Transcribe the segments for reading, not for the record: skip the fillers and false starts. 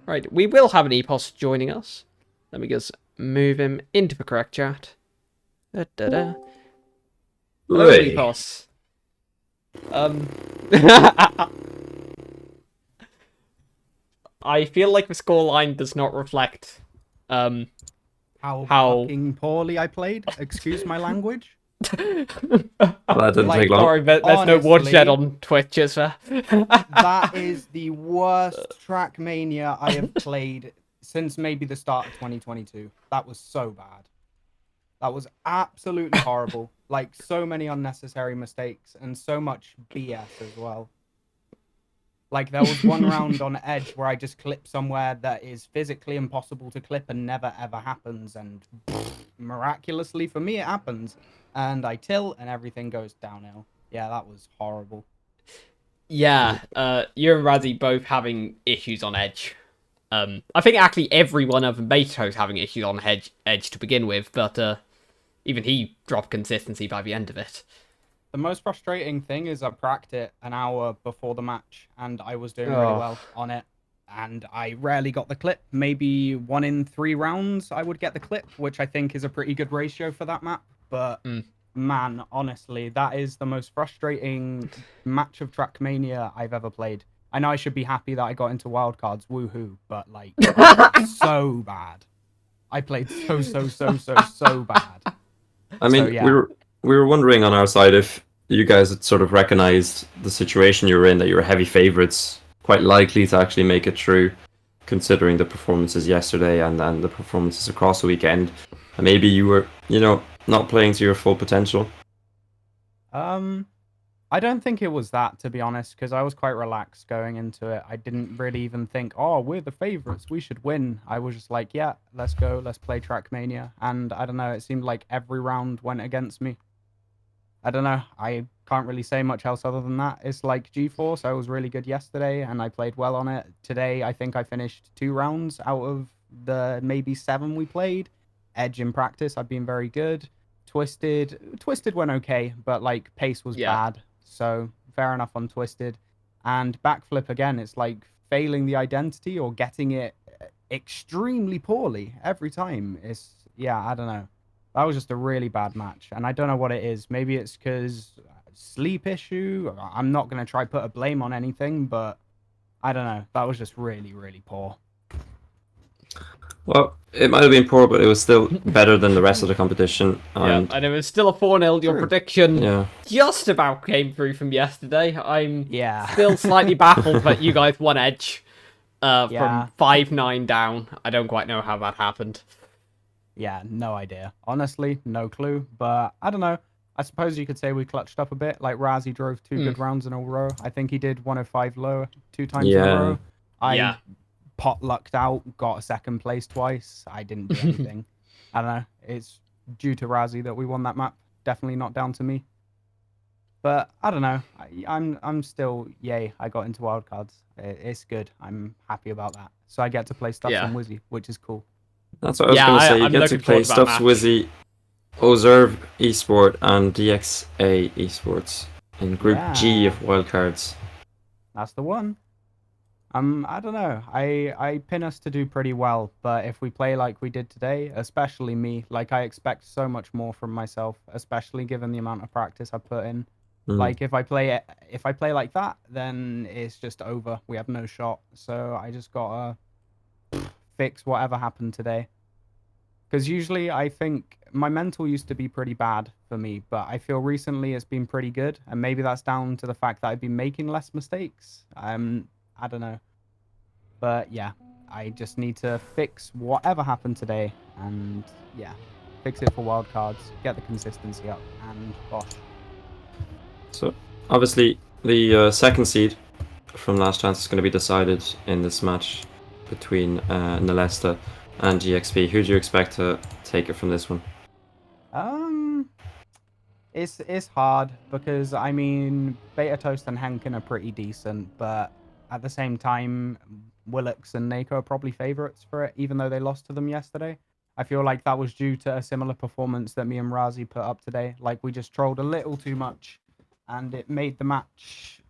Right, we will have an Epos joining us. Let me just move him into the correct chat. Da-da-da. Hello, Hey. Epos. I feel like the scoreline does not reflect How how fucking poorly I played. Excuse my language. That didn't Like, take long. Sorry, there's no honestly, woodshed on Twitch, is there? That is the worst Trackmania I have played since maybe the start of 2022. That was so bad. That was absolutely horrible. Like, so many unnecessary mistakes and so much BS as well. Like, there was one round on Edge where I just clipped somewhere that is physically impossible to clip and never ever happens. And miraculously for me, it happens. And I tilt and everything goes downhill. Yeah, that was horrible. Yeah, you and Razzie both having issues on Edge. I think actually every one of Mato's having issues on Edge to begin with, but even he dropped consistency by the end of it. The most frustrating thing is I pracked it an hour before the match, and I was doing really well on it. And I rarely got the clip. Maybe 1 in 3 rounds I would get the clip, which I think is a pretty good ratio for that map. But man, honestly, that is the most frustrating match of Trackmania I've ever played. I know I should be happy that I got into wildcards, woohoo, but like, so bad. I played so bad. I mean, So, yeah. we were wondering on our side if you guys had sort of recognized the situation you were in, that you were heavy favorites, quite likely to actually make it through, considering the performances yesterday and the performances across the weekend. And maybe you were, not playing to your full potential. I don't think it was that, to be honest, because I was quite relaxed going into it. I didn't really even think, oh, we're the favorites, we should win. I was just like, yeah, let's go, let's play Trackmania. And I don't know, it seemed like every round went against me. I don't know, I can't really say much else other than that. It's like GeForce, I was really good yesterday, and I played well on it. Today, I think I finished 2 rounds out of the maybe 7 we played. Edge in practice, I've been very good. Twisted went okay, but like pace was bad. So fair enough on Twisted. And backflip again, it's like failing the identity or getting it extremely poorly every time. I don't know. That was just a really bad match. And I don't know what it is. Maybe it's because sleep issue. I'm not going to try put a blame on anything, but I don't know. That was just really, really poor. Well, it might have been poor, but it was still better than the rest of the competition. And it was still a 4-0. Your prediction just about came through from yesterday. I'm still slightly baffled that you guys won Edge from 5-9 down. I don't quite know how that happened. Yeah, no idea. Honestly, no clue. But I don't know. I suppose you could say we clutched up a bit. Like Razzie drove 2 good rounds in a row. I think he did 105 low 2 times in a row. I pot-lucked out, got a 2nd place twice. I didn't do anything. I don't know. It's due to Razzie that we won that map. Definitely not down to me. But I don't know. I'm still yay. I got into wildcards. It's good. I'm happy about that. So I get to play stuff on Wizzy, which is cool. That's what I was going to say. You get to play Stuffs Wizzy, Observe Esport, and DXA Esports in Group G of wildcards. That's the one. I don't know. I pin us to do pretty well, but if we play like we did today, especially me, like I expect so much more from myself, especially given the amount of practice I put in. Like if I play like that, then it's just over. We have no shot. So I just gotta fix whatever happened today. Because usually I think my mental used to be pretty bad for me, but I feel recently it's been pretty good, and maybe that's down to the fact that I've been making less mistakes. I don't know. But yeah, I just need to fix whatever happened today and fix it for wildcards, get the consistency up, and gosh. So obviously the 2nd seed from last chance is going to be decided in this match between Nelesta and GxP. Who do you expect to take it from this one? It's hard because I mean Beta Toast and Henkin are pretty decent, but at the same time, Willux and Nako are probably favorites for it, even though they lost to them yesterday. I feel like that was due to a similar performance that me and Razzie put up today. Like we just trolled a little too much, and it made the match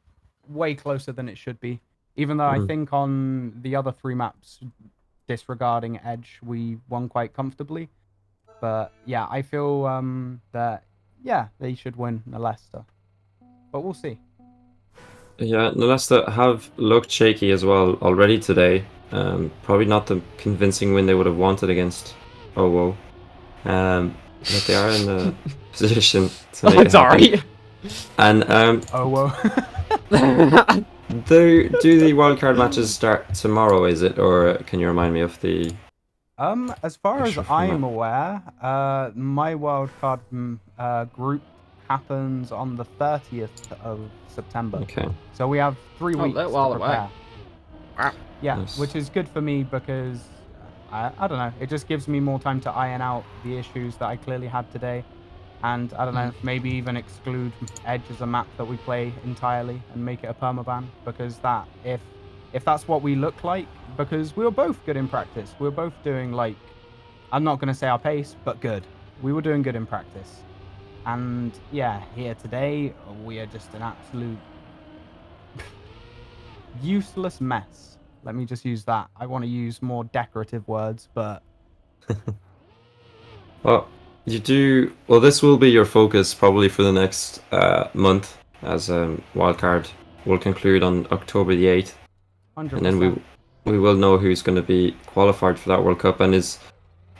way closer than it should be. Even though I think on the other 3 maps, disregarding Edge, we won quite comfortably. But yeah, I feel that, yeah, they should win Nelesta. But we'll see. Yeah, Nelesta have looked shaky as well already today. Probably not the convincing win they would have wanted against OWO. But they are in the position to make I'm it sorry. happen. And Oh, well. do the wildcard matches start tomorrow, is it? Or can you remind me of the... As far as Sure, from I'm that. aware, my wildcard group happens on the 30th of September. Okay. So we have 3 Oh, weeks little to while away. prepare. Wow. Yeah, Nice. which is good for me because I don't know. It just gives me more time to iron out the issues that I clearly had today, and I don't know, maybe even exclude Edge as a map that we play entirely and make it a permaban, because that if that's what we look like, because we were both good in practice. We were both doing, like, I'm not gonna say our pace, but good. We were doing good in practice, and yeah, here today we are just an absolute useless mess. Let me just use that. I want to use more decorative words, but Well, you do... Well, this will be your focus probably for the next month, as wildcard will conclude on October the 8th. 100%. And then we will know who's going to be qualified for that World Cup. And is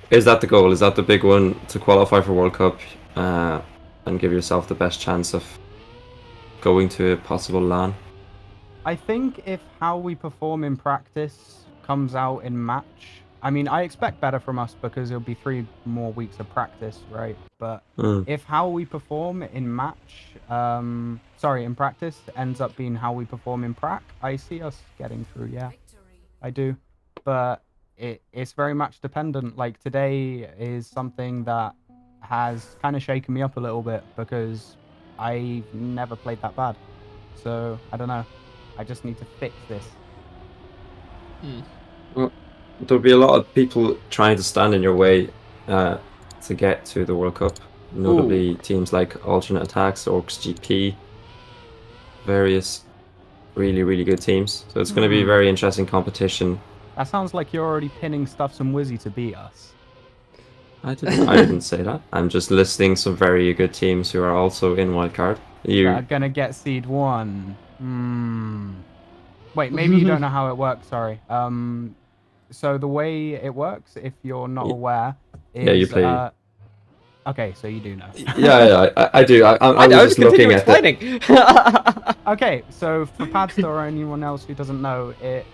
that the goal? Is that the big one, to qualify for World Cup and give yourself the best chance of going to a possible LAN? I think if how we perform in practice comes out in match, I mean, I expect better from us because it'll be 3 more weeks of practice, right? But if how we perform in match, in practice ends up being how we perform in prac, I see us getting through, yeah. I do. But it's very much dependent. Like, today is something that has kind of shaken me up a little bit because I never played that bad. So, I don't know. I just need to fix this. Well, there'll be a lot of people trying to stand in your way to get to the World Cup. Notably teams like Alternate Attacks, GxP, various really, really good teams. So it's going to be a very interesting competition. That sounds like you're already pinning Stuffs and Wizzy to beat us. I didn't say that. I'm just listing some very good teams who are also in wildcard. That are gonna get seed 1. Wait, maybe you don't know how it works. Sorry. So the way it works, if you're not aware, is Yeah, you play. Okay, so you do know. Yeah, I do. I was just looking at it. Okay, so for Padster or anyone else who doesn't know, it's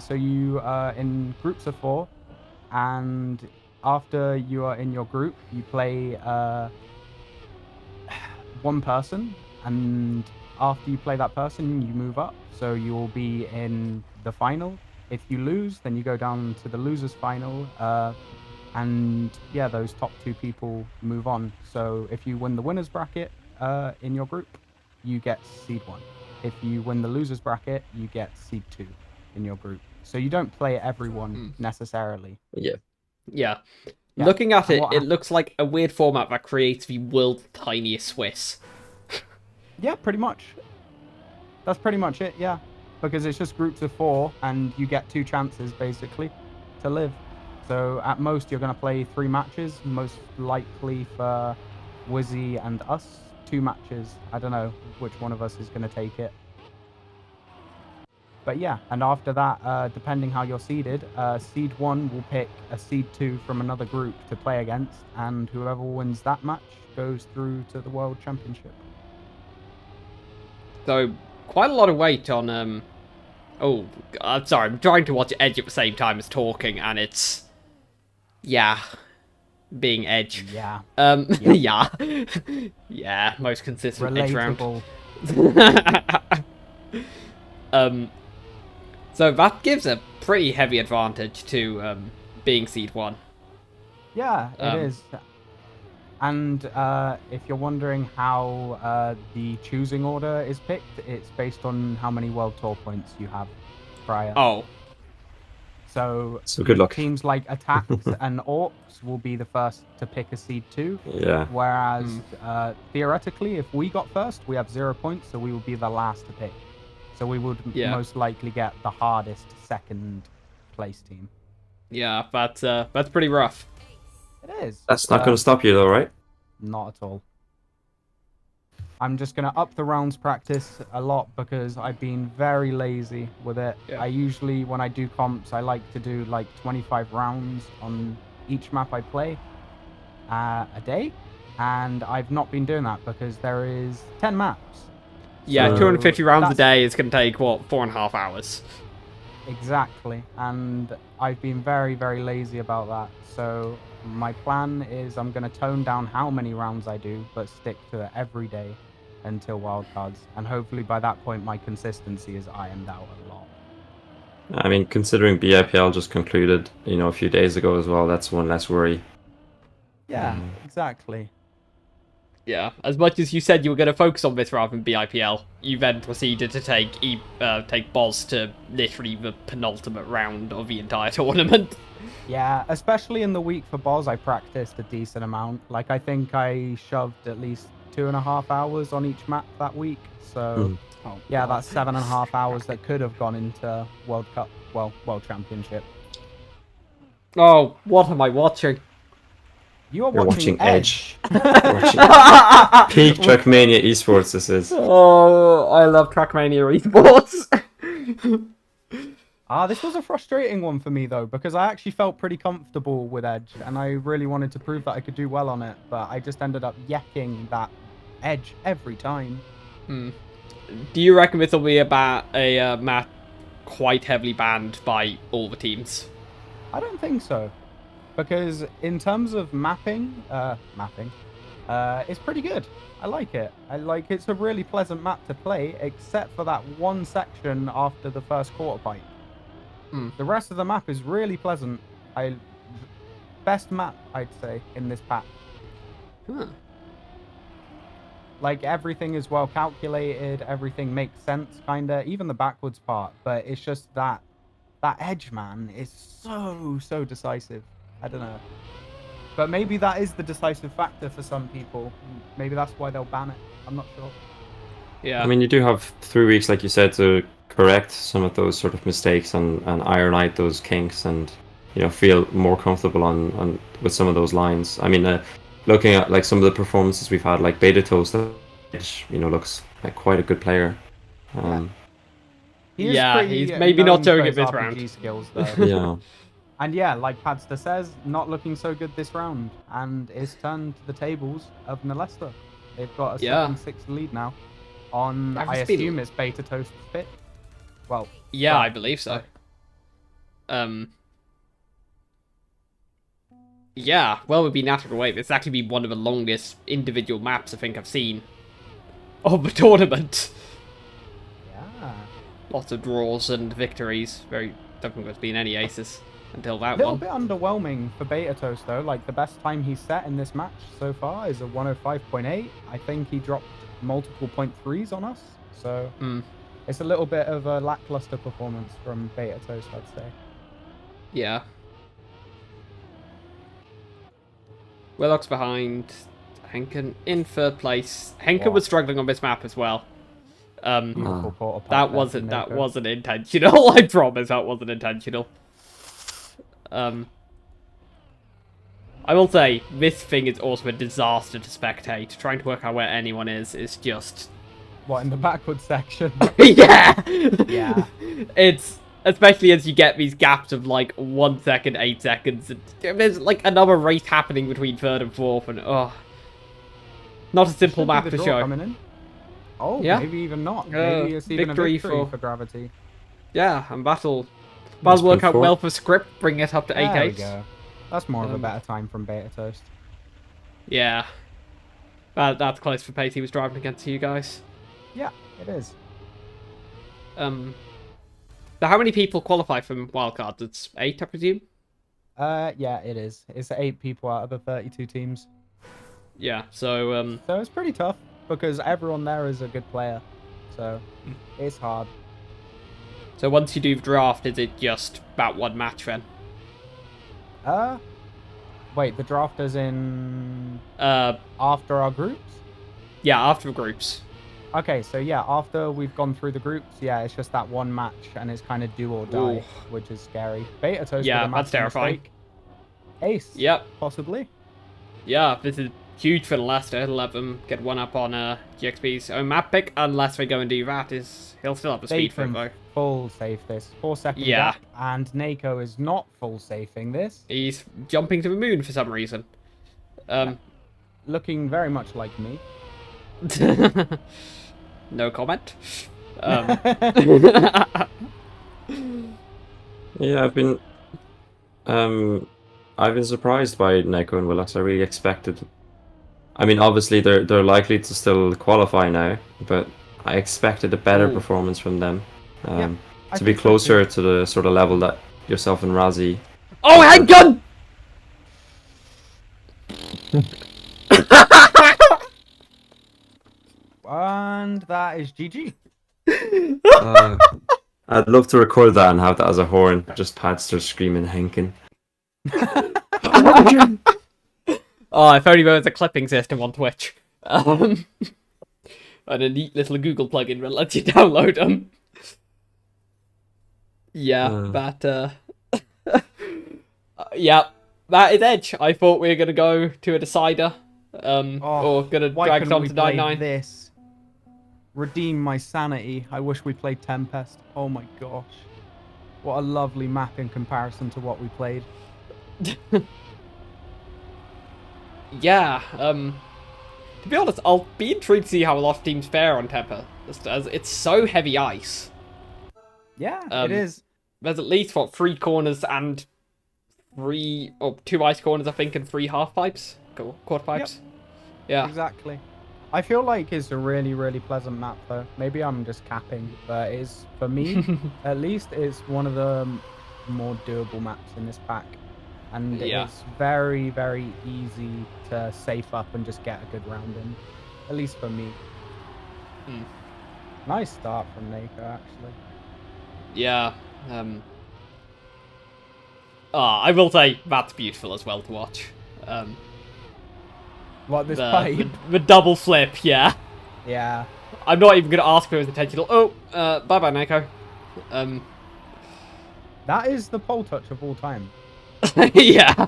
so you are in groups of 4, and after you are in your group, you play 1 person, and after you play that person, you move up. So you will be in the final. If you lose, then you go down to the losers final. And yeah, those top 2 people move on. So if you win the winners bracket in your group, you get seed 1. If you win the losers bracket, you get seed 2 in your group. So you don't play everyone necessarily. Yeah. Looking at it, it looks like a weird format that creates the world's tiniest Swiss. Yeah, pretty much. That's pretty much it, yeah. Because it's just groups of 4, and you get 2 chances, basically, to live. So at most, you're going to play 3 matches, most likely for Wizzy and us, 2 matches. I don't know which one of us is going to take it. But yeah, and after that, depending how you're seeded, seed 1 will pick a seed 2 from another group to play against, and whoever wins that match goes through to the World Championship. So, quite a lot of weight on, oh, I'm sorry, I'm trying to watch Edge at the same time as talking, and it's... Yeah. Being Edge. Yeah. Yeah. Yeah, most consistent Edge round. So that gives a pretty heavy advantage to being seed 1. Yeah, it is. And if you're wondering how the choosing order is picked, it's based on how many World Tour points you have prior. Oh. So good luck. Teams like Attacks and Orcs will be the first to pick a seed 2. Yeah. Whereas theoretically, if we got first, we have 0 points, so we will be the last to pick So we would most likely get the hardest second place team. Yeah, that's pretty rough. It is. That's not going to stop you, though, right? Not at all. I'm just going to up the rounds practice a lot because I've been very lazy with it. Yeah. I usually, when I do comps, I like to do like 25 rounds on each map I play a day. And I've not been doing that because there is 10 maps. Yeah, So 250 rounds a day is going to take, what, 4.5 hours? Exactly. And I've been very, very lazy about that. So my plan is I'm going to tone down how many rounds I do, but stick to it every day until wildcards. And hopefully by that point, my consistency is ironed out a lot. I mean, considering BIPL just concluded, a few days ago as well, that's one less worry. Yeah, exactly. Yeah, as much as you said you were going to focus on this rather than BIPL, you then proceeded to take Boz to literally the penultimate round of the entire tournament. Yeah, especially in the week for Boz, I practiced a decent amount. Like, I think I shoved at least 2.5 hours on each map that week. So, yeah, that's 7.5 hours that could have gone into World Cup, well, World Championship. Oh, what am I watching? You're watching Edge. Peak Trackmania esports, this is. Oh, I love Trackmania esports. This was a frustrating one for me, though, because I actually felt pretty comfortable with Edge, and I really wanted to prove that I could do well on it, but I just ended up yakking that Edge every time. Do you reckon this will be about a map quite heavily banned by all the teams? I don't think so. Because in terms of mapping, it's pretty good. I like it. It's a really pleasant map to play, except for that one section after the first quarter pipe. The rest of the map is really pleasant. Best map, I'd say, in this pack. Like, everything is well calculated, everything makes sense, kinda, even the backwards part, but it's just that Edge, man, is so decisive. I don't know. But maybe that is the decisive factor for some people. Maybe that's why they'll ban it. I'm not sure. Yeah. I mean, you do have 3 weeks, like you said, to correct some of those sort of mistakes and iron out those kinks and, feel more comfortable on with some of those lines. I mean, looking at like some of the performances we've had, like Beta Toast, which, looks like quite a good player. He's maybe not showing it this RPG round. Skills, though. Yeah. And yeah, like Padster says, not looking so good this round, and is turned to the tables of Nelesta. They've got a 7-6 lead now on, I assume it's Beta Toast fit. Well, yeah, I believe so. Yeah, well, it would be natural way. It's actually been one of the longest individual maps I think I've seen of the tournament. Yeah. Lots of draws and victories. Don't think there's been any aces until that one. A little bit underwhelming for Beta Toast, though. Like, the best time he's set in this match so far is a 105.8. I think he dropped multiple .3s on us. So it's a little bit of a lackluster performance from Beta Toast, I'd say. Yeah. Willock's behind. Henken in third place. Henken was struggling on this map as well. Beautiful quarter pipe That there, wasn't intentional. I promise that wasn't intentional. I will say this thing is also a disaster to spectate. Trying to work out where anyone is just What, in the backward section? yeah. Yeah. It's especially as you get these gaps of like 1 second, 8 seconds. And there's like another race happening between third and fourth, and not a simple Should map be to the show. draw coming in. Oh, Yeah. maybe even not. Maybe it's even victory a victory for Gravity. Yeah, and Battle work out well for Script, bring it up to 8-8. There we go. That's more of a better time from Beta Toast. Yeah. That's close for pace he was driving against you guys. Yeah, it is. So how many people qualify from wildcards? It's 8, I presume? Yeah, it is. It's 8 people out of the 32 teams. Yeah, so So it's pretty tough because everyone there is a good player. So it's hard. So once you do the draft, is it just about one match then? Wait, the draft is in After after our groups? Yeah, after the groups. Okay, so yeah, after we've gone through the groups, yeah, it's just that one match, and it's kind of do or die, Ooh. which is scary. Beta toast with Yeah, a that's massive terrifying. mistake. Ace. Yep. Possibly. Yeah, this is huge for Nelesta. It'll let them get one up on GxP's own map pick. Unless they go and do that, he'll still have the They speed for it, can though. full safe this. 4-second Yeah. gap, and Nako is not full safing this. He's jumping to the moon for some reason. Looking very much like me. No comment. Yeah, I've been surprised by Neko and Willax. I really expected. I mean, obviously they're likely to still qualify now, but I expected a better Ooh. performance from them. Yeah, I to be think so closer too. to the sort of level that yourself and Razii. Oh, handgun! And that is GG. I'd love to record that and have that as a horn. Just Padster screaming Henkin. Oh, if only there was a clipping system on Twitch. And a neat little Google plugin that lets you download them. Yeah, yeah, that is Edge. I thought we were going to go to a decider. Or going to Why drag it couldn't on we to play 9-9. this? Redeem my sanity. I wish we played Tempest. Oh my gosh. What a lovely map in comparison to what we played. Yeah, to be honest, I'll be intrigued to see how a lot of teams fare on Temper, just as it's so heavy ice. Yeah, it is. There's at least, what, 3 corners and 2 ice corners, I think, and 3 half pipes? Quarter pipes? Yep. Yeah. Exactly. I feel like it's a really, really pleasant map, though. Maybe I'm just capping, but it's, for me, at least, it's one of the more doable maps in this pack. And it's very, very easy to safe up and just get a good round in. At least for me. Nice start from Nako, actually. Yeah. I will say that's beautiful as well to watch. What, this pipe? The double flip, yeah. Yeah. I'm not even going to ask if it was intentional. Oh, bye-bye, Nako. That is the pole touch of all time. Yeah.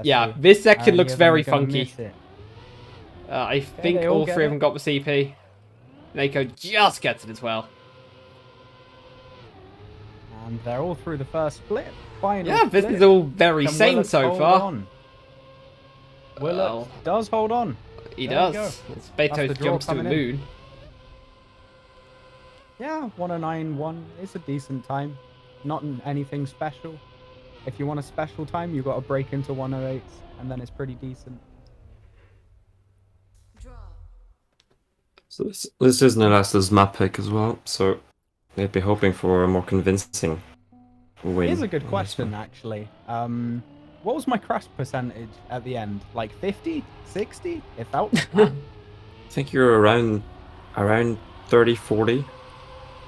Yeah, this section looks very funky. I think all 3 of them got the CP. Nako just gets it as well. And they're all through the first split. Final yeah, this split. is all very Can sane Willett so hold far. On? Willett does hold on. He There does. we go. It's Betos jumps to the coming in. moon. Yeah, 109.1 is a decent time. Not anything special. If you want a special time, you've got to break into 108s, and then it's pretty decent. So this is Nelesta's map pick as well, so they'd be hoping for a more convincing win. Here's a good question, actually. What was my crash percentage at the end? Like 50? 60? It felt like that. I think you're around 30, 40.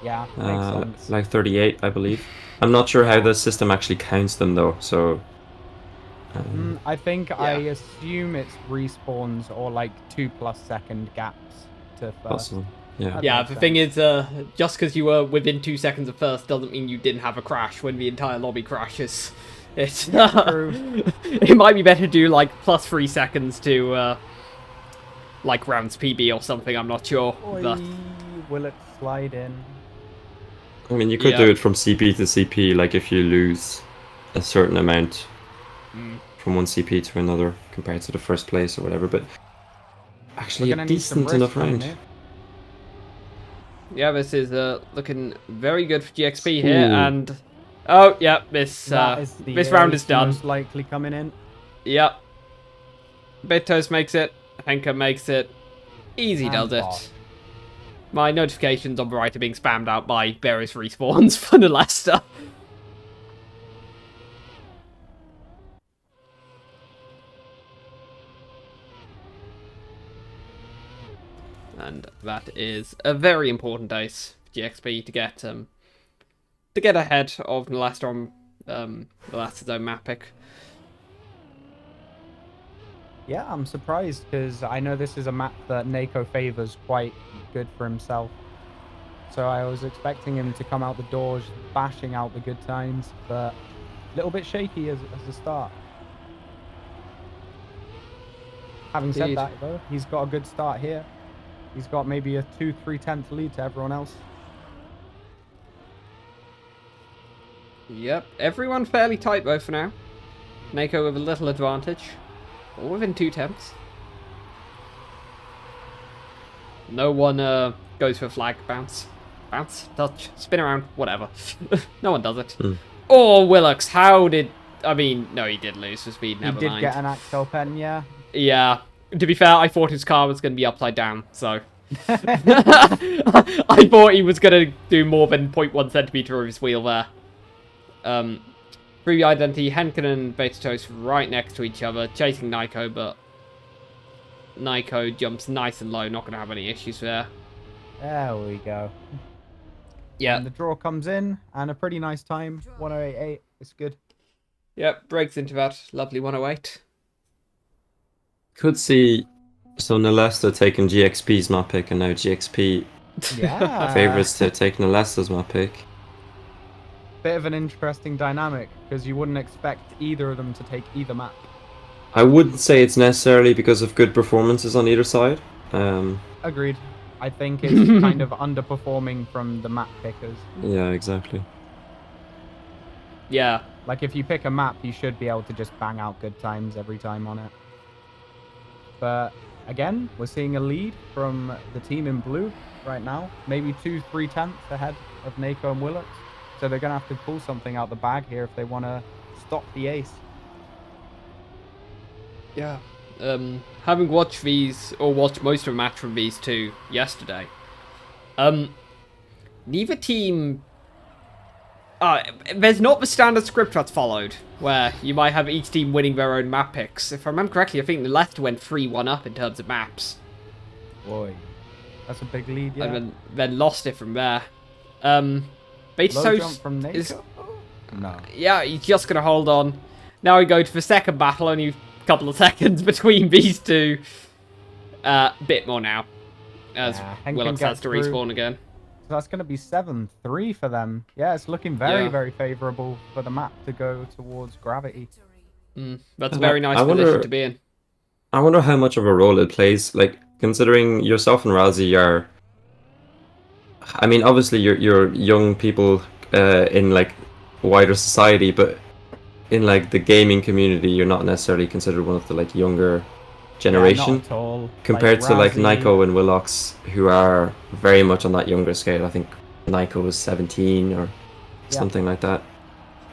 Yeah, makes sense. Like 38, I believe. I'm not sure how the system actually counts them though, so... I think I assume it's respawns or like 2+ second gaps to first. Possible. Yeah. Yeah, the thing is, just because you were within 2 seconds of first doesn't mean you didn't have a crash when the entire lobby crashes. It's true. It might be better to do like +3 seconds to like rounds PB or something. I'm not sure. But... Will it slide in? I mean, you could do it from CP to CP, like if you lose a certain amount from one CP to another compared to the first place or whatever, but actually a decent enough round. Yeah, this is looking very good for GxP here, and oh yeah, this round is done. Most likely coming in. Yep. Betos makes it. Henka makes it. Easy does it. Bot. My notifications on the right are being spammed out by various respawns for Nelesta. And that is a very important ace for GxP to get ahead of Nelesta on Nelesta's own map pick. Yeah, I'm surprised because I know this is a map that Nako favors quite good for himself. So I was expecting him to come out the doors bashing out the good times, but a little bit shaky as a start. Having said Indeed. that, though, he's got a good start here. He's got maybe a 2-3 tenth lead to everyone else. Yep, everyone fairly tight though for now. Nako with a little advantage. All within 2 tenths. No one goes for a flag bounce. Bounce, touch, spin around, whatever. No one does it. Oh, Willux, how did... I mean, no, he did lose for speed, never He did mind. get an Axel pen, yeah. Yeah, to be fair, I thought his car was going to be upside down, so... I thought he was going to do more than 0.1 centimeter of his wheel there. Through the identity, Henkin and Beta Toast right next to each other, chasing Niko, but Niko jumps nice and low, not going to have any issues there. There we go. Yeah. And the draw comes in, and a pretty nice time, 108.8. It's good. Yep, breaks into that lovely 108. Could see so Nelesta taking GxP's map pick, and now GxP Yeah. favorites to take Nelesta's map pick. Bit of an interesting dynamic, because you wouldn't expect either of them to take either map. I wouldn't say it's necessarily because of good performances on either side. Agreed. I think it's kind of underperforming from the map pickers. Yeah, exactly. Yeah. Like, if you pick a map, you should be able to just bang out good times every time on it. But, again, we're seeing a lead from the team in blue right now. Maybe 2-3 tenths ahead of Nako and Willux. So they're going to have to pull something out the bag here if they want to stop the ace. Yeah. Having watched these, or watched most of the match from these two yesterday, neither team... there's not the standard script that's followed, where you might have each team winning their own map picks. If I remember correctly, I think the left went 3-1 up in terms of maps. Boy, that's a big lead, yeah. And then lost it from there. Beta Low jump Toast from Nako? is... No. Yeah, he's just going to hold on. Now we go to the second battle, only a couple of seconds between these two. Bit more now, as Henkin Willux has gets to through. respawn again. So that's going to be 7-3 for them. Yeah, it's looking very, very favourable for the map to go towards gravity. That's a very nice I wonder- position to be in. I wonder how much of a role it plays. Like, considering yourself and Razii are... I mean, obviously you're young people in, like, wider society, but in, like, the gaming community, you're not necessarily considered one of the, like, younger generation. Yeah, not at all. Compared to, like, Razii- Niko and Willux, who are very much on that younger scale. I think Niko was 17 or something like that.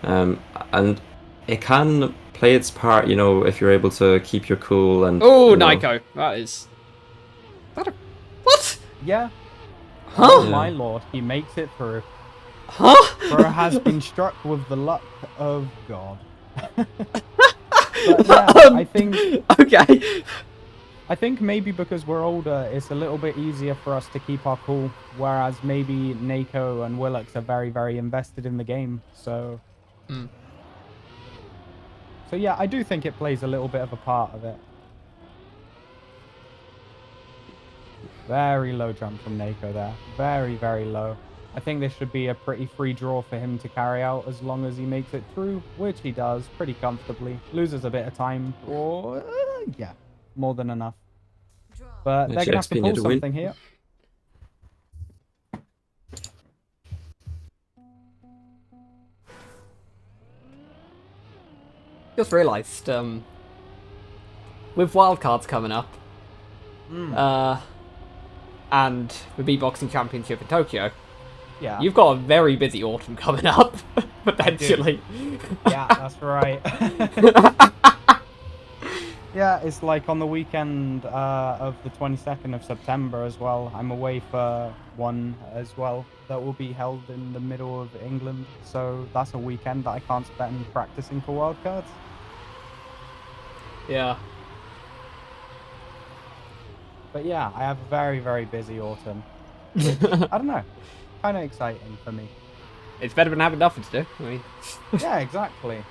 And it can play its part, you know, if you're able to keep your cool and... Oh, you know, Niko. That is... What? Yeah. Huh? Oh, my lord, he makes it through. Huh? Burr has been struck with the luck of God. But yeah, I think maybe because we're older, it's a little bit easier for us to keep our cool, whereas maybe Nako and Willux are very, very invested in the game. So, so yeah, I do think it plays a little bit of a part of it. Very low jump from Nako there. Very, very low. I think this should be a pretty free draw for him to carry out as long as he makes it through, which he does pretty comfortably. Loses a bit of time, or yeah, more than enough. But they're going to have to GxP pull need to win. something here. Just realised, with wildcards coming up, and the beatboxing championship in Tokyo, Yeah. you've got a very busy autumn coming up, potentially. Yeah, that's right. Yeah, it's like on the weekend of the 22nd of September as well. I'm away for one as well that will be held in the middle of England. So that's a weekend that I can't spend practicing for wildcards. Yeah. But yeah, I have a very, very busy autumn. Which, I don't know, kind of exciting for me. It's better than having nothing to do. I mean, Yeah, exactly.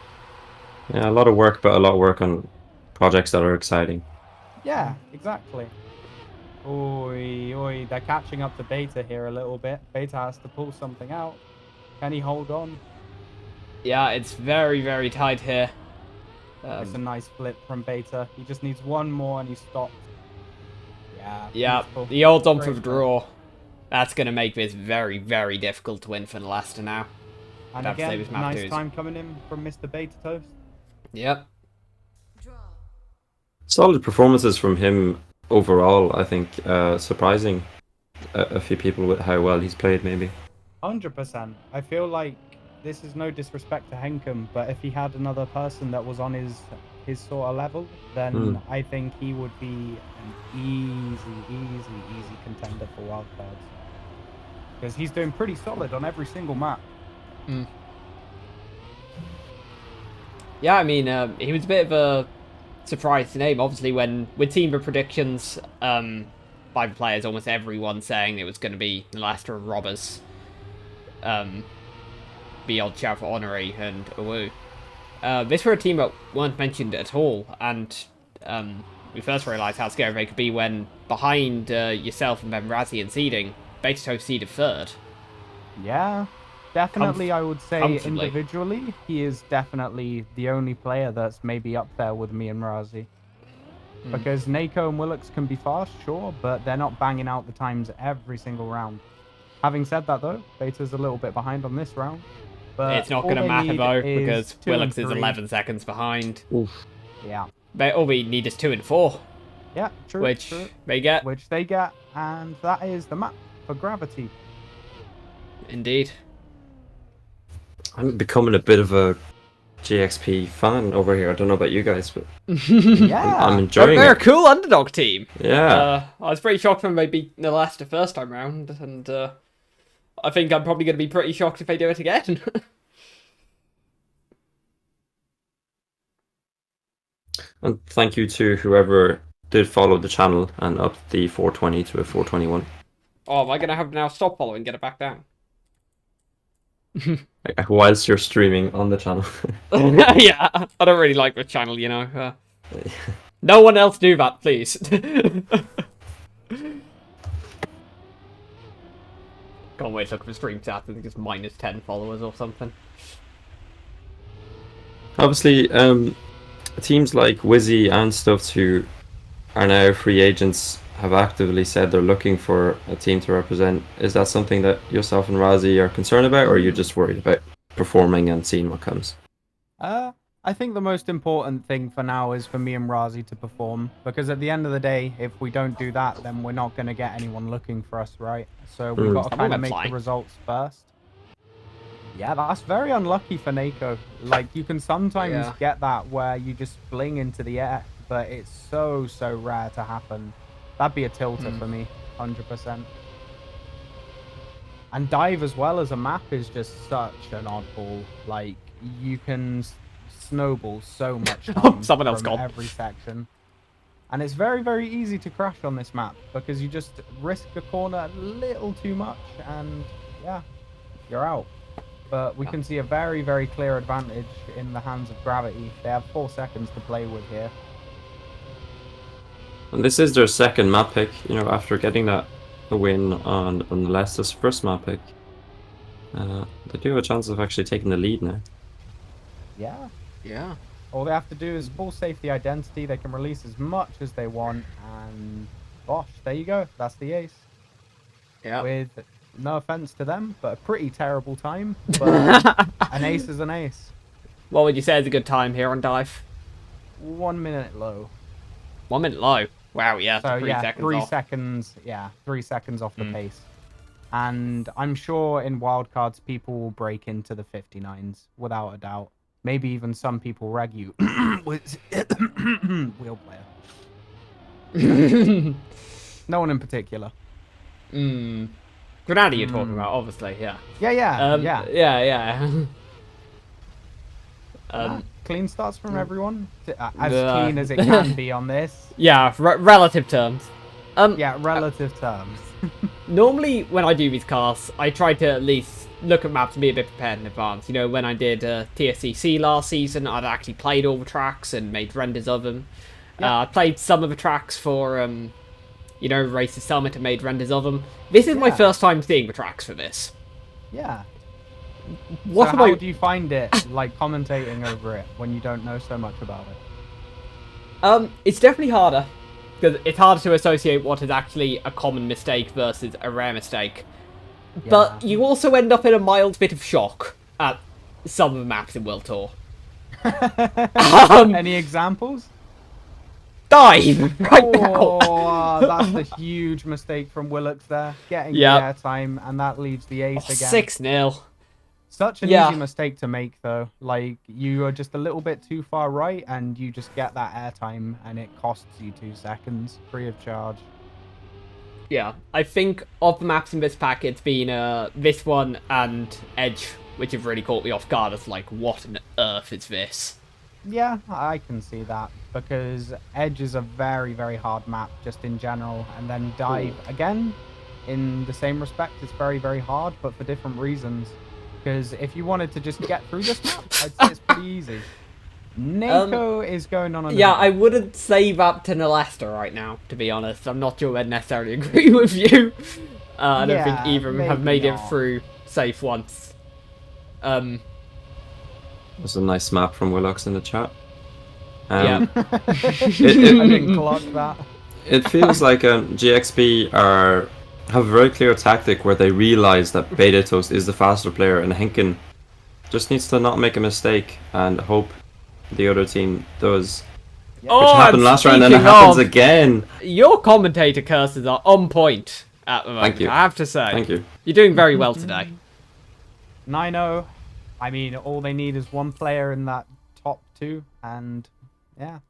Yeah, a lot of work, but a lot of work on projects that are exciting. Yeah, exactly. Oi, oi, they're catching up to Beta here a little bit. Beta has to pull something out. Can he hold on? Yeah, it's very, very tight here. It's a nice flip from Beta. He just needs one more and he stops. Yeah, Yeah, beautiful. the old dump Great of play. draw. That's going to make this very, very difficult to win for Nelesta now. And Have to save again, his map nice twos. time coming in from Mr. Beta Toast. Yep. Solid performances from him overall, I think. Surprising a few people with how well he's played, maybe. 100%. I feel like this is no disrespect to Henkem, but if he had another person that was on his sort of level, then I think he would be an easy contender for wildcards. Because he's doing pretty solid on every single map. Yeah, I mean, he was a bit of a surprise to name. Obviously, when with team predictions by the players, almost everyone saying it was going to be Nelesta and Robbers, beyond shout for Honorary and Awu. This were a team that weren't mentioned at all, and we first realised how scary they could be when behind yourself and then Razii in seeding, Beta Toast seeded third. Yeah, definitely. I would say comfortably. individually, he is definitely the only player that's maybe up there with me and Razii. Because Nako and Willux can be fast, sure, but they're not banging out the times every single round. Having said that, though, Beta's a little bit behind on this round. But It's not all going to they matter, need though, is because 2 and Willux is 3. 11 seconds behind. Oof. Yeah. All we need is 2 and 4, Yeah, true. which true. they get. Which they get, and that is the map for Gravity. Indeed. I'm becoming a bit of a GxP fan over here. I don't know about you guys, but Yeah. I'm enjoying They're a it. cool underdog team. Yeah. I was pretty shocked when they beat Nelesta first time round, and I think I'm probably going to be pretty shocked if they do it again. And thank you to whoever did follow the channel and up the 420 to a 421. Oh, am I going to have to now stop following and get it back down? Whilst you're streaming on the channel. Yeah, I don't really like the channel, you know. No one else do that, please. Can't wait to look for stream stats. I think it's minus 10 followers or something. Obviously, teams like Wizzy and stuff who are now free agents have actively said they're looking for a team to represent. Is that something that yourself and Razii are concerned about, or are you just worried about performing and seeing what comes? I think the most important thing for now is for me and Razii to perform, because at the end of the day, if we don't do that, then we're not going to get anyone looking for us, right? So we've got to kind of make the results first. Yeah, that's very unlucky for Nako. Like, you can sometimes get that where you just fling into the air, but it's so rare to happen. That'd be a tilter for me, 100%. And dive as well as a map is just such an oddball. Like, you can snowball so much time Someone else from gone. every section. And it's very easy to crash on this map because you just risk the corner a little too much and yeah, you're out. But we can see a very clear advantage in the hands of Gravity. They have 4 seconds to play with here. And this is their second map pick, you know, after getting that win on Nelesta's first map pick. They do have a chance of actually taking the lead now. Yeah. All they have to do is full safety identity. They can release as much as they want, and bosh, there you go. That's the ace. Yeah. With no offense to them, but a pretty terrible time. But an ace is an ace. What would you say is a good time here on dive? 1 minute low. 1 minute low. Wow, yeah. So 3 yeah, seconds 3 off. seconds. Yeah, 3 seconds off the pace. And I'm sure in wildcards people will break into the 59s without a doubt. Maybe even some people reg you. Wheel player. No one in particular. Grenada you're talking about, obviously, yeah. Yeah. Yeah. Clean starts from everyone. As clean as it can be on this. Yeah, relative terms. Yeah, relative terms. Normally, when I do these casts, I try to at least look at maps and be a bit prepared in advance. You know, when I did TSCC last season, I'd actually played all the tracks and made renders of them. I played some of the tracks for, you know, Race to Summit and made renders of them. This is my first time seeing the tracks for this. Yeah. What so am how do you find it, like, commentating over it when you don't know so much about it? It's definitely harder, because it's harder to associate what is actually a common mistake versus a rare mistake. Yeah. But you also end up in a mild bit of shock at some of the maps in World Tour. Any examples? Dive right now. Oh, that's a huge mistake from Willux there. Getting the airtime, and that leaves the ace again. 6-0. Such an easy mistake to make, though. Like, you are just a little bit too far right, and you just get that airtime, and it costs you 2 seconds, free of charge. Yeah, I think of the maps in this pack, it's been this one and Edge, which have really caught me off guard as like, what on earth is this? Yeah, I can see that, because Edge is a very, very hard map just in general, and then Dive, again, in the same respect, it's very, very hard, but for different reasons. Because if you wanted to just get through this map, I'd say it's pretty easy. Nako is going on. Yeah, I wouldn't say that to Nelesta right now, to be honest. I'm not sure I'd necessarily agree with you. I don't think either of them have made it through safe once. There's a nice map from Willux in the chat. I didn't clock that. It feels like GxP have a very clear tactic where they realize that Betatos is the faster player, and Henkin just needs to not make a mistake and hope the other team does. Which happened last round, and it happens again. Your commentator curses are on point at the moment. Thank you. I have to say. Thank you. You're doing very well today. 9-0. I mean, all they need is one player in that top 2, and yeah.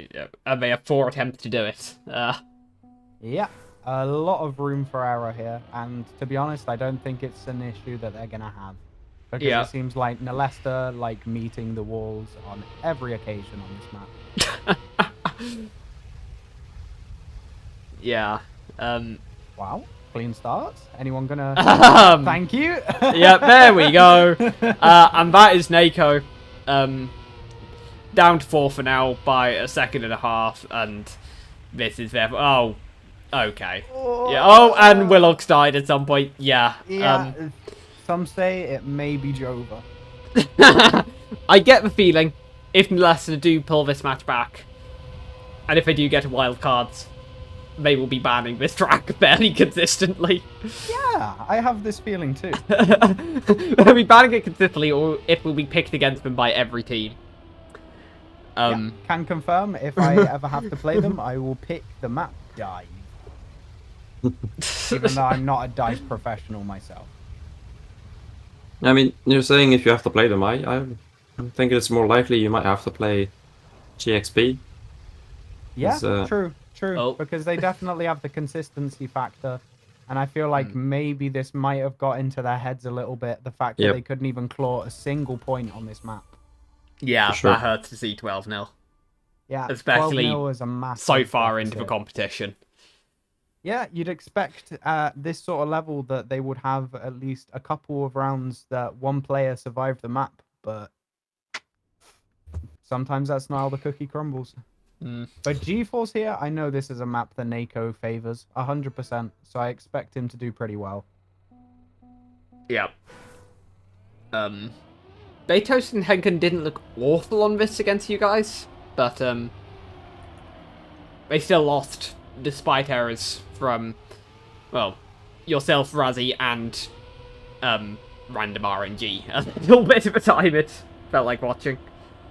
And they have 4 attempts to do it. Yeah, a lot of room for error here, and to be honest, I don't think it's an issue that they're gonna have, because it seems like Nelesta like meeting the walls on every occasion on this map. Yeah. Wow, clean starts. Anyone gonna thank you? Yeah, there we go. And that is Nako. Down to 4 for now by a second and a half, and this is their... Oh, okay. Yeah. Oh, and Willux died at some point. Yeah. Yeah. Some say it may be Jova. I get the feeling if Nelesta do pull this match back, and if they do get wild cards, they will be banning this track fairly consistently. Yeah, I have this feeling too. They'll be banning it consistently, or it will be picked against them by every team. Can confirm, if I ever have to play them, I will pick the map Dive. Even though I'm not a dive professional myself. I mean, you're saying if you have to play them, I'm thinking it's more likely you might have to play GxP. Yeah, true. Because they definitely have the consistency factor. And I feel like maybe this might have got into their heads a little bit, the fact that they couldn't even claw a single point on this map. Yeah, that hurts to see 12-0. Yeah, especially 12-0 is a massive so far deficit. into the competition. Yeah, you'd expect at this sort of level that they would have at least a couple of rounds that one player survived the map, but sometimes that's not how the cookie crumbles. But GeForce here, I know this is a map that Nako favors 100%, so I expect him to do pretty well. Yeah. Betatos and Henkin didn't look awful on this against you guys, but they still lost despite errors from, well, yourself, Razii, and random RNG. A little bit of a time it felt like watching.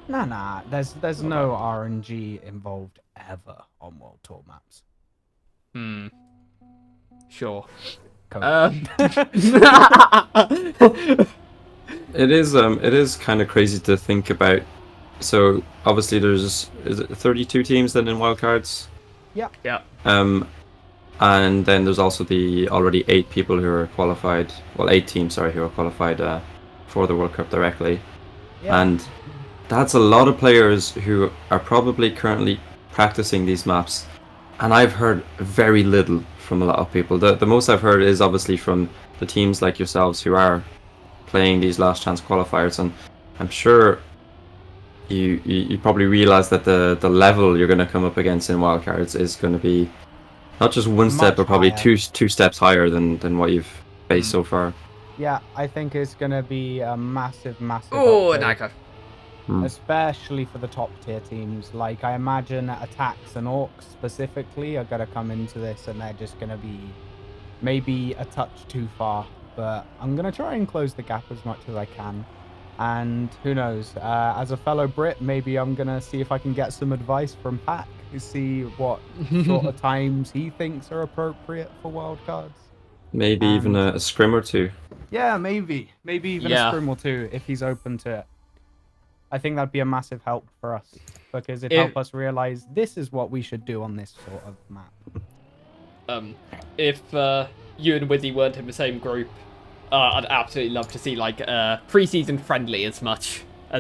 Nah, there's no RNG involved ever on World Tour maps. Sure. It is kind of crazy to think about. So obviously is it 32 teams then in wildcards? Yeah. And then there's also the already 8 people who are qualified. Well, 8 teams, sorry, who are qualified for the World Cup directly. Yeah. And that's a lot of players who are probably currently practicing these maps. And I've heard very little from a lot of people. The most I've heard is obviously from the teams like yourselves who are playing these last chance qualifiers, and I'm sure you probably realize that the level you're going to come up against in wildcards is going to be not just one step, Much but probably higher. two steps higher than what you've faced so far. Yeah, I think it's going to be a massive Oh, upgrade, Niko. especially for the top tier teams. Like, I imagine attacks and orcs specifically are going to come into this, and they're just going to be maybe a touch too far. But I'm going to try and close the gap as much as I can. And who knows, as a fellow Brit, maybe I'm going to see if I can get some advice from Pac to see what sort of times he thinks are appropriate for wildcards. Maybe even a scrim or two. Yeah, maybe even a scrim or two if he's open to it. I think that'd be a massive help for us, because it'd help us realize this is what we should do on this sort of map. If you and Wizzy weren't in the same group, I'd absolutely love to see like pre-season friendly as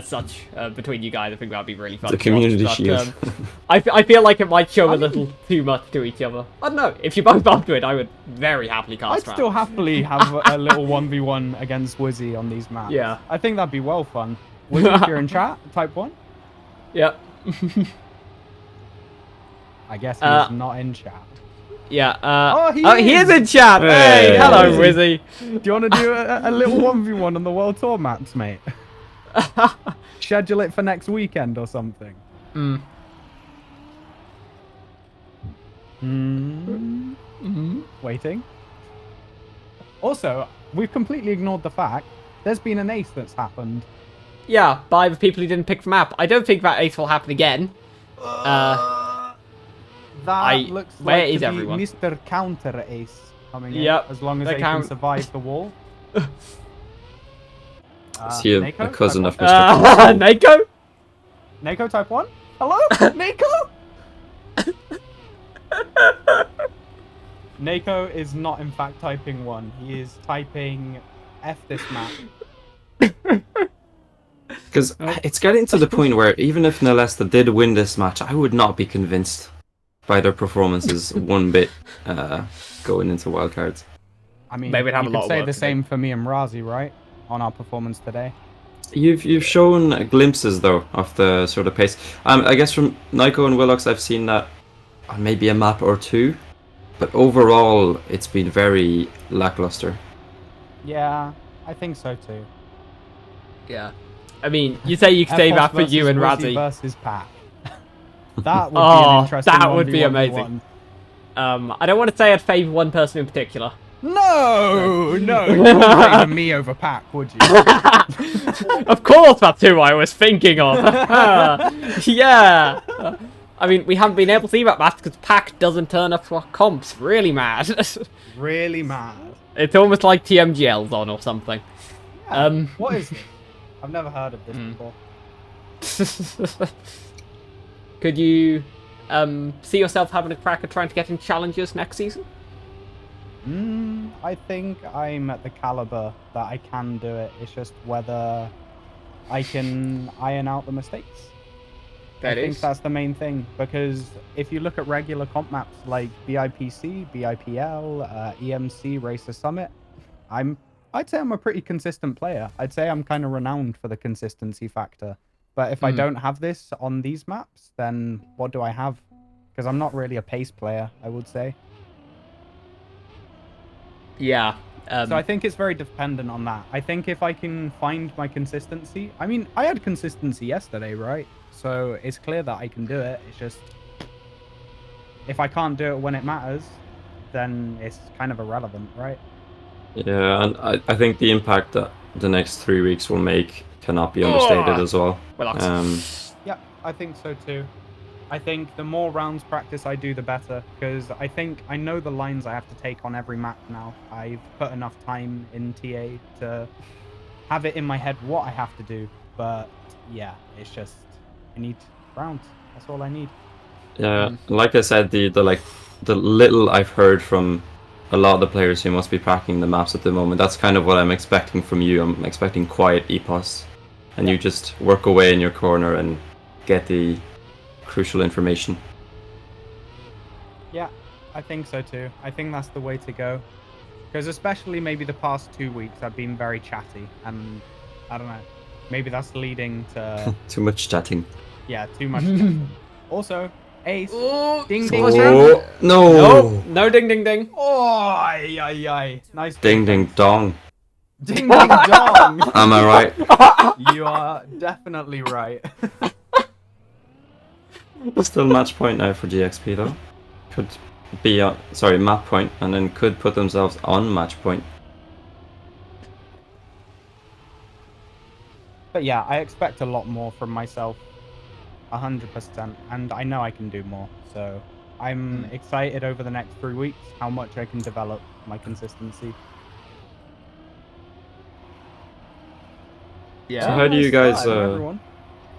such between you guys. I think that'd be really fun. The community shield. I feel like it might show a little too much to each other. I don't know. If you're both up to it, I would very happily cast. I'd still happily have a little 1v1 against Wizzy on these maps. Yeah. I think that'd be well fun. Wizzy, if you're in chat, type 1. Yep. I guess he's not in chat. Yeah. He is in chat. Hey, hello, Wizzy. Do you want to do a little 1v1 on the World Tour maps, mate? Schedule it for next weekend or something. Waiting. Also, we've completely ignored the fact there's been an ace that's happened. Yeah, by the people who didn't pick the map. I don't think that ace will happen again. That looks where like is to everyone? be Mr. Counter Ace coming in. Yep, As long as they they can count. survive the wall. Is he a Nako, cousin type of Mr. Nako? Nako type 1? Hello? Nako? Nako is not in fact typing 1. He is typing F this map. Because it's getting to the point where even if Nelesta did win this match, I would not be convinced by their performances one bit going into wildcards. I mean, They would have you a lot could of say work the to same for me and Razii, right? On our performance today. You've shown glimpses though of the sort of pace. I guess from Niko and Willox, I've seen that on maybe a map or two, but overall it's been very lackluster. Yeah, I think so too. Yeah. I mean, you say you could say Epos that for you and versus Wizzy Razii. versus Pac. That would be an interesting that would be 1v1v1. amazing. I don't want to say I'd favour one person in particular. No, you wouldn't favour me over Pac, would you? Of course, that's who I was thinking of. Yeah. I mean, we haven't been able to see that match because Pac doesn't turn up for comps. Really mad. Really mad. It's almost like TMGL's on or something. Yeah, what is this? I've never heard of this before. Could you see yourself having a crack at trying to get in challenges next season? I think I'm at the caliber that I can do it. It's just whether I can iron out the mistakes. I think that's the main thing, because if you look at regular comp maps like BIPC, BIPL, EMC, Racer Summit, I'd say I'm a pretty consistent player. I'd say I'm kind of renowned for the consistency factor. But if I don't have this on these maps, then what do I have? Because I'm not really a pace player, I would say. Yeah. So I think it's very dependent on that. I think if I can find my consistency... I mean, I had consistency yesterday, right? So it's clear that I can do it. It's just... if I can't do it when it matters, then it's kind of irrelevant, right? Yeah, and I think the impact that the next 3 weeks will make cannot be understated as well. Yeah, I think so too. I think the more rounds practice I do, the better, because I think I know the lines I have to take on every map now. I've put enough time in TA to have it in my head what I have to do. But yeah, it's just I need rounds. That's all I need. Yeah, like I said, the little I've heard from a lot of the players who must be packing the maps at the moment, that's kind of what I'm expecting from you. I'm expecting quiet Epos, and you just work away in your corner and get the crucial information. Yeah, I think so too. I think that's the way to go. Because especially maybe the past 2 weeks, I've been very chatty, and I don't know. Maybe that's leading to Too much chatting. yeah, too much chatting. Also, Ace. Oh, Ding so ding close ding. round. No! Nope. No ding ding ding. Oh, ay, ay, ay. Nice Ding ding defense. dong. Ding ding dong. Am I right? You are definitely right. Still match point now for GxP though. Could be sorry, map point, and then could put themselves on match point. But yeah, I expect a lot more from myself. 100%. And I know I can do more. So I'm excited over the next 3 weeks how much I can develop my consistency. Yeah. So how do you Nice guys start, everyone.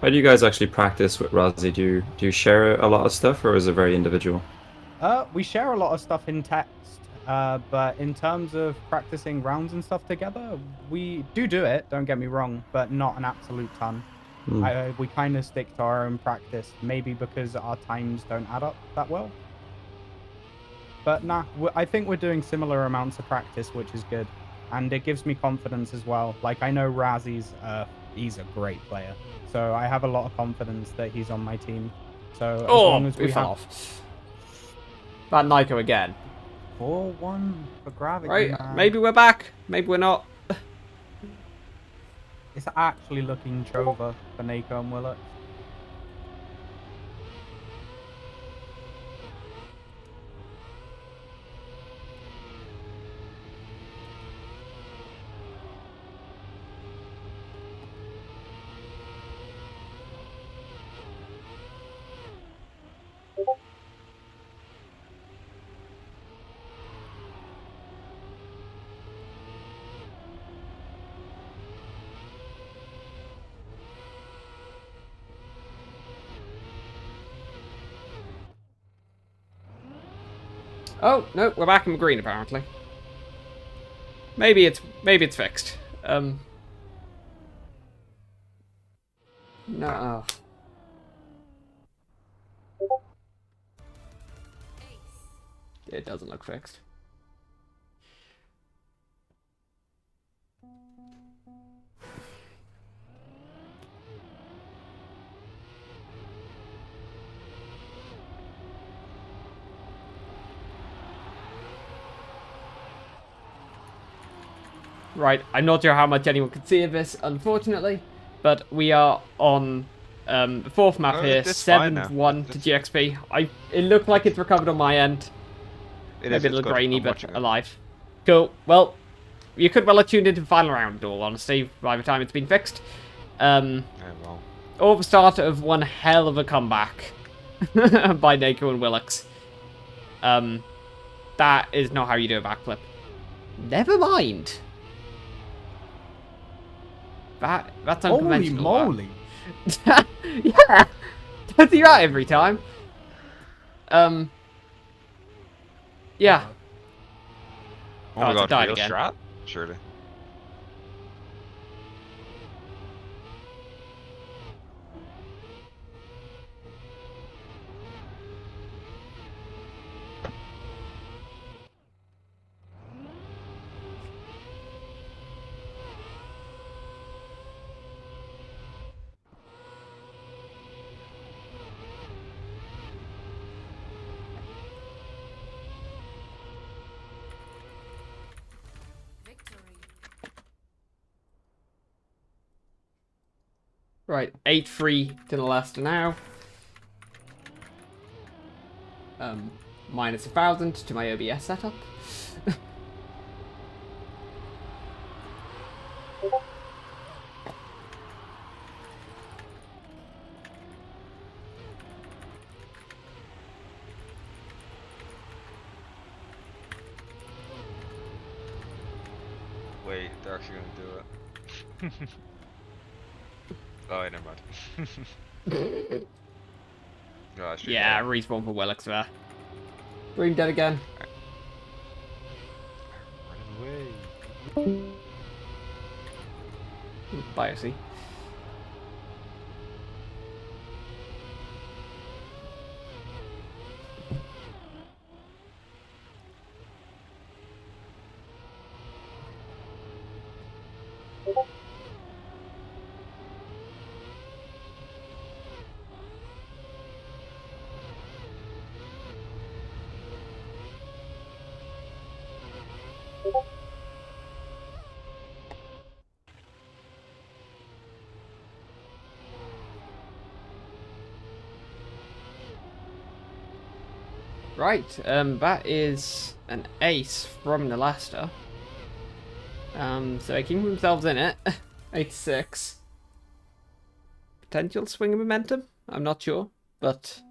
how do you guys actually practice with Razii? Do you share a lot of stuff, or is it very individual? We share a lot of stuff in text, but in terms of practicing rounds and stuff together, we do it, don't get me wrong, but not an absolute ton. We kind of stick to our own practice, maybe because our times don't add up that well. But nah, I think we're doing similar amounts of practice, which is good. And it gives me confidence as well. Like, I know Razii's, he's a great player. So I have a lot of confidence that he's on my team. So as long as we fell have... off. That Nico again. 4-1 for gravity, Right, man. maybe we're back. Maybe we're not. It's actually looking Jova for Nico and Willett. Oh no, we're back in green apparently. Maybe it's fixed. No. It doesn't look fixed. Right, I'm not sure how much anyone can see of this, unfortunately, but we are on the fourth map No, here, it's fine now. 7-1 to GxP. It looked like it's recovered on my end. It Maybe is, a it's little good. grainy, I'm but watching it. alive. Cool. Well, you could well have tuned into the final round, in all honesty, by the time it's been fixed. Yeah, well. Or the start of one hell of a comeback by Nako and Willix. That is not how you do a backflip. Never mind. That's Holy unconventional. moly. Yeah. Don't do that every time. Yeah. Oh my it's god, died real again. strat? Surely. Right, 8-3 to Nelesta now. Minus 1,000 to my OBS setup. Wait, they're actually gonna do it. Oh, never mind. No, that's true. Yeah, respawn for Willix there. Green dead again. Running away. Biasy. Right, that is an ace from Nelesta. So they keep themselves in it. 8-6. Potential swing of momentum? I'm not sure, but...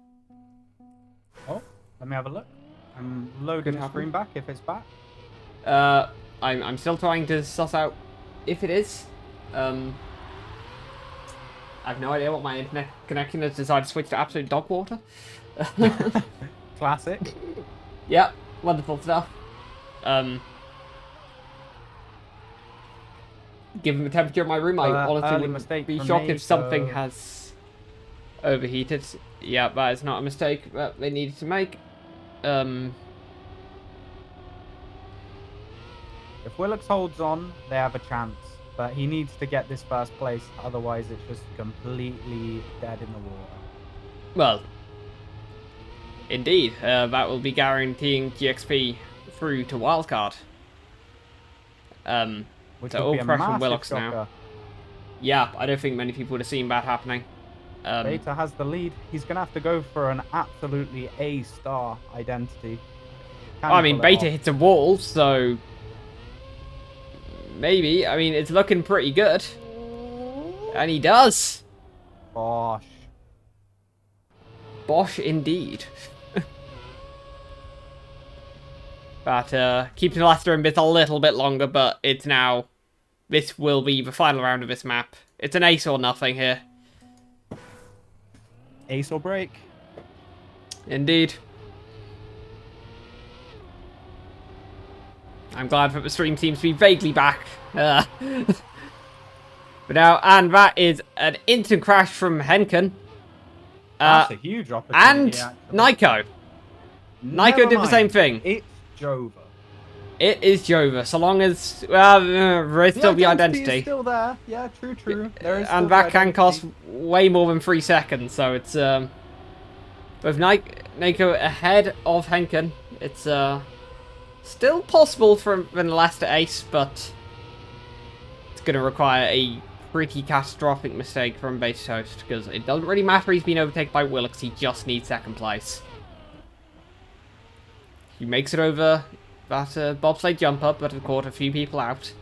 Oh, let me have a look. I'm loading the screen back if it's back. I'm still trying to suss out if it is. I have no idea what my internet connection has decided to switch to absolute dog water. Classic. Yep, wonderful stuff. Given the temperature of my room, I honestly wouldn't be shocked if something has overheated. Yeah, that is not a mistake that they needed to make. If Willux holds on, they have a chance. But he needs to get this first place, otherwise it's just completely dead in the water. Well, indeed, that will be guaranteeing GxP through to wildcard. Which So would be all a pressure from massive Willux now. shocker. Yeah, I don't think many people would have seen that happening. Beta has the lead. He's going to have to go for an absolutely A-star identity. I mean, Beta hits a wall, so... Maybe. I mean, it's looking pretty good. And he does. Bosh. Bosh indeed. But keeps Nelesta in bit a little bit longer, but it's now... This will be the final round of this map. It's an ace or nothing here. Ace or break. Indeed. I'm glad that the stream seems to be vaguely back. But now, and that is an instant crash from Henken. That's a huge opportunity. And Nyko. Nyko did the same thing. It's Jova. It is Jova, so long as there is still the identity. Is still there. Yeah, true. There is and that can cost way more than 3 seconds, so it's with Nyko ahead of Henken. It's still possible for the last ace, but it's going to require a pretty catastrophic mistake from Base Toast, because it doesn't really matter he's been overtaken by Willux, he just needs second place. He makes it over that bobsleigh jump up, but it caught a few people out.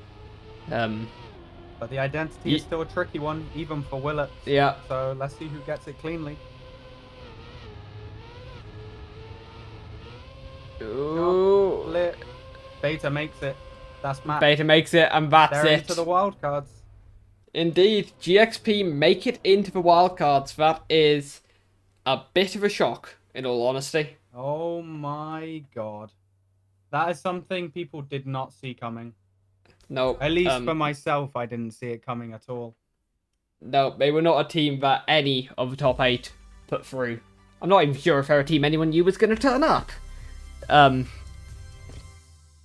But the identity is still a tricky one, even for Willux. Yeah. So let's see who gets it cleanly. Ooh. Beta makes it. That's Matt. Beta makes it, and that's They're it. into the wildcards. Indeed, GxP make it into the wildcards. That is a bit of a shock, in all honesty. Oh my god. That is something people did not see coming. No. At least for myself, I didn't see it coming at all. No, they were not a team that any of the top 8 put through. I'm not even sure if they're a team anyone knew was going to turn up.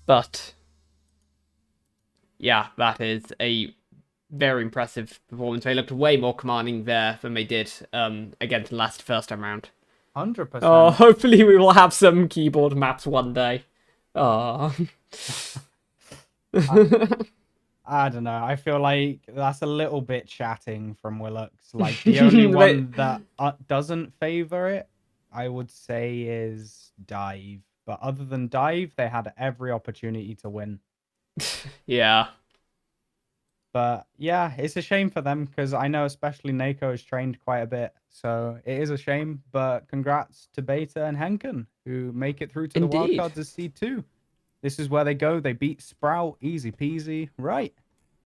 But yeah, that is a very impressive performance. They looked way more commanding there than they did against the last first time round. 100%. Oh, hopefully we will have some keyboard maps one day. Oh. I don't know. I feel like that's a little bit chatting from Willux. Like the only one that doesn't favor it, I would say, is Dive. But other than Dive, they had every opportunity to win. Yeah. But yeah, it's a shame for them because I know especially Nako has trained quite a bit. So it is a shame. But congrats to Beta and Henken who make it through to the wildcards as C2. This is where they go. They beat Sprout. Easy peasy. Right.